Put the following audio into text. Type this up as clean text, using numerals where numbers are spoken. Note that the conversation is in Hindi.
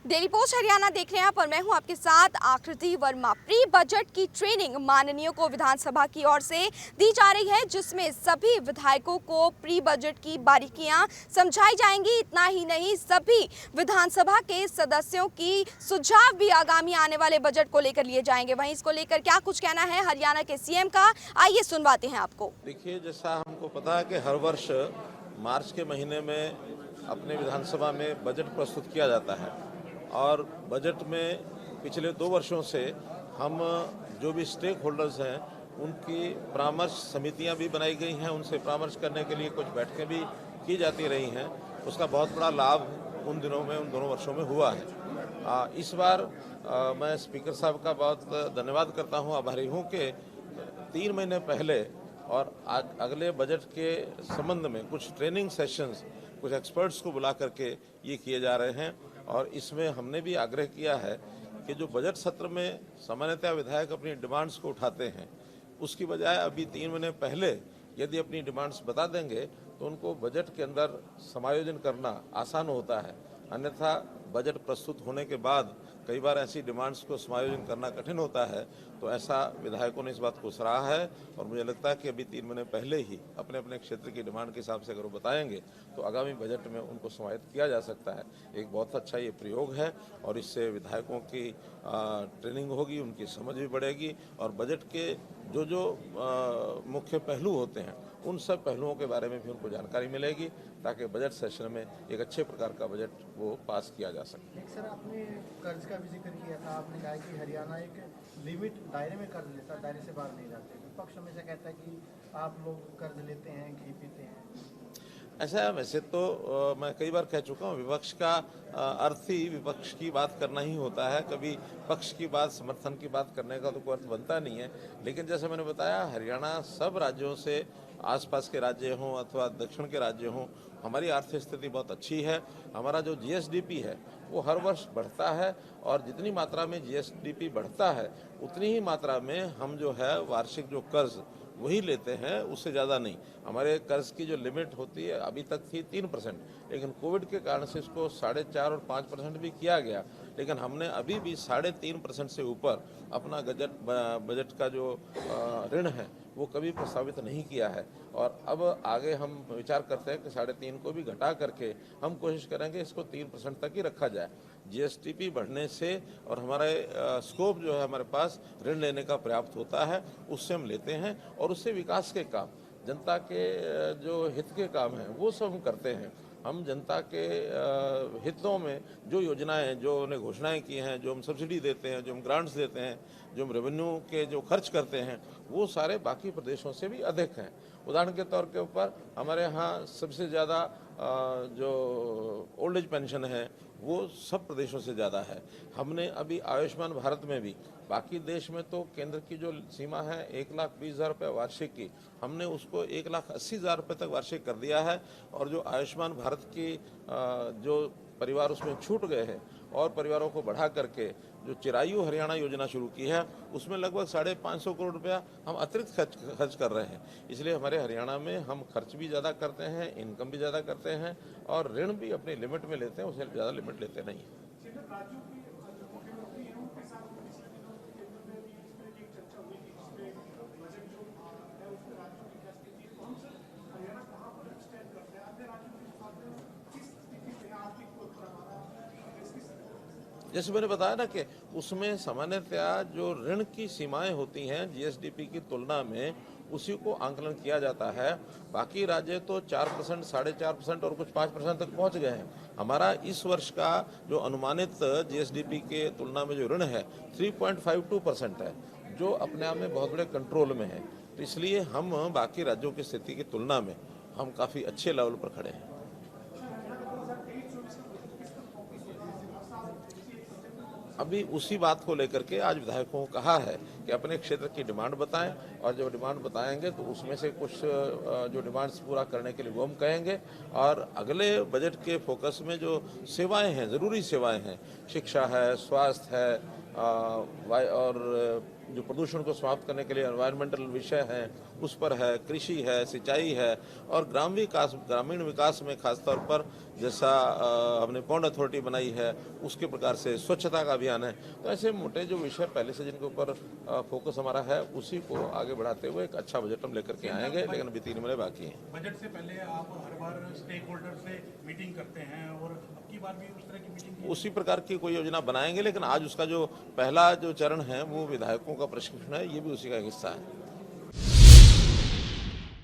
डेली पोस्ट हरियाणा देख रहे हैं आप और मैं हूं आपके साथ आकृति वर्मा। प्री बजट की ट्रेनिंग माननीयों को विधानसभा की ओर से दी जा रही है, जिसमें सभी विधायकों को प्री बजट की बारीकियां समझाई जाएंगी। इतना ही नहीं, सभी विधानसभा के सदस्यों की सुझाव भी आगामी आने वाले बजट को लेकर लिए जाएंगे। वहीं इसको लेकर क्या कुछ कहना है हरियाणा के सीएम का, आइए सुनवाते हैं आपको। देखिए, जैसा हमको पता है कि हर वर्ष मार्च के महीने में अपने विधानसभा में बजट प्रस्तुत किया जाता है और बजट में पिछले 2 वर्षों से हम जो भी स्टेक होल्डर्स हैं उनकी परामर्श समितियां भी बनाई गई हैं, उनसे परामर्श करने के लिए कुछ बैठकें भी की जाती रही हैं। उसका बहुत बड़ा लाभ उन दिनों में, उन दोनों वर्षों में हुआ है। इस बार मैं स्पीकर साहब का बहुत धन्यवाद करता हूं, आभारी हूं कि 3 महीने पहले और अगले बजट के संबंध में कुछ ट्रेनिंग सेशंस, कुछ एक्सपर्ट्स को बुला करके ये किए जा रहे हैं। और इसमें हमने भी आग्रह किया है कि जो बजट सत्र में सामान्यतः विधायक अपनी डिमांड्स को उठाते हैं, उसकी बजाय अभी 3 महीने पहले यदि अपनी डिमांड्स बता देंगे तो उनको बजट के अंदर समायोजन करना आसान होता है। अन्यथा बजट प्रस्तुत होने के बाद कई बार ऐसी डिमांड्स को समायोजन करना कठिन होता है। तो ऐसा विधायकों ने इस बात को सराहा है और मुझे लगता है कि अभी 3 महीने पहले ही अपने अपने क्षेत्र की डिमांड के हिसाब से अगर वो बताएंगे तो आगामी बजट में उनको समाहित किया जा सकता है। एक बहुत अच्छा ये प्रयोग है और इससे विधायकों की ट्रेनिंग होगी, उनकी समझ भी बढ़ेगी और बजट के जो मुख्य पहलू होते हैं उन सब पहलुओं के बारे में भी उनको जानकारी मिलेगी, ताकि बजट सेशन में एक अच्छे प्रकार का बजट वो पास किया जा सके। सर, आपने कर्ज का भी जिक्र किया था। आपने कहा कि हरियाणा एक लिमिट दायरे में कर्ज लेता है, दायरे से बाहर नहीं जाते। विपक्ष हमेशा कहता है कि आप लोग कर्ज लेते हैं, घी पीते हैं। ऐसा है, वैसे तो मैं कई बार कह चुका हूँ, विपक्ष का अर्थ ही विपक्ष की बात करना ही होता है। कभी पक्ष की बात, समर्थन की बात करने का तो कोई अर्थ बनता नहीं है। लेकिन जैसे मैंने बताया, हरियाणा सब राज्यों से, आसपास के राज्य हों अथवा दक्षिण के राज्य हों, हमारी आर्थिक स्थिति बहुत अच्छी है। हमारा जो जीएसडीपी है वो हर वर्ष बढ़ता है और जितनी मात्रा में जीएसडीपी बढ़ता है उतनी ही मात्रा में हम जो है वार्षिक जो कर्ज वही लेते हैं, उससे ज़्यादा नहीं। हमारे कर्ज की जो लिमिट होती है अभी तक थी 3%, लेकिन कोविड के कारण से इसको 4.5 और 5% भी किया गया। लेकिन हमने अभी भी 3.5% से ऊपर अपना बजट का जो ऋण है वो कभी प्रस्तावित नहीं किया है। और अब आगे हम विचार करते हैं कि 3.5 को भी घटा करके हम कोशिश करेंगे इसको 3% तक ही रखा जाए। जीएसटीपी बढ़ने से और हमारे स्कोप जो है हमारे पास ऋण लेने का पर्याप्त होता है, उससे हम लेते हैं और उससे विकास के काम, जनता के जो हित के काम हैं वो सब हम करते हैं। हम जनता के हितों में जो योजनाएं, जो उन्हें घोषणाएं की हैं, जो हम सब्सिडी देते हैं, जो हम ग्रांट्स देते हैं, जो हम रेवेन्यू के जो खर्च करते हैं, वो सारे बाकी प्रदेशों से भी अधिक हैं। उदाहरण के तौर के ऊपर हमारे यहाँ सबसे ज़्यादा जो ओल्ड एज पेंशन है वो सब प्रदेशों से ज़्यादा है। हमने अभी आयुष्मान भारत में भी, बाकी देश में तो केंद्र की जो सीमा है 1,20,000 रुपये वार्षिक की, हमने उसको 1,80,000 रुपये तक वार्षिक कर दिया है। और जो आयुष्मान भारत की जो परिवार उसमें छूट गए हैं और परिवारों को बढ़ा करके जो चिरायु हरियाणा योजना शुरू की है उसमें लगभग 550 करोड़ रुपया हम अतिरिक्त खर्च कर रहे हैं। इसलिए हमारे हरियाणा में हम खर्च भी ज़्यादा करते हैं, इनकम भी ज़्यादा करते हैं और ऋण भी अपनी लिमिट में लेते हैं, उससे ज़्यादा लिमिट लेते नहीं हैं। जैसे मैंने बताया ना कि उसमें सामान्यतया जो ऋण की सीमाएं होती हैं जीएसडीपी की तुलना में, उसी को आंकलन किया जाता है। बाकी राज्य तो 4%, 4.5% और कुछ 5% तक पहुंच गए हैं। हमारा इस वर्ष का जो अनुमानित जीएसडीपी के तुलना में जो ऋण है 3.52% है, जो अपने आप में बहुत बड़े कंट्रोल में है। तो इसलिए हम बाकी राज्यों की स्थिति की तुलना में हम काफ़ी अच्छे लेवल पर खड़े हैं। अभी उसी बात को लेकर के आज विधायकों को कहा है कि अपने क्षेत्र की डिमांड बताएं और जब डिमांड बताएंगे तो उसमें से कुछ जो डिमांड्स पूरा करने के लिए वो हम कहेंगे। और अगले बजट के फोकस में जो सेवाएं हैं, ज़रूरी सेवाएं हैं, शिक्षा है, स्वास्थ्य है और जो प्रदूषण को समाप्त करने के लिए एनवायरमेंटल विषय हैं उस पर है, कृषि है, सिंचाई है और ग्रामीण विकास में खासतौर पर जैसा हमने पॉन्ड अथॉरिटी बनाई है, उसके प्रकार से स्वच्छता का अभियान है। तो ऐसे मोटे जो विषय पहले से जिनके ऊपर फोकस हमारा है, उसी को आगे बढ़ाते हुए एक अच्छा बजट हम लेकर के आएंगे, लेकिन अभी 3 महीने बाकी हैं। बजट से पहले आप हर बार स्टेक होल्डर से मीटिंग करते हैं और अब की बार भी उस तरह की मीटिंग उसी प्रकार की कोई योजना बनाएंगे, लेकिन आज उसका जो पहला जो चरण है वो विधायकों का प्रशिक्षण है, ये भी उसी का एक हिस्सा है।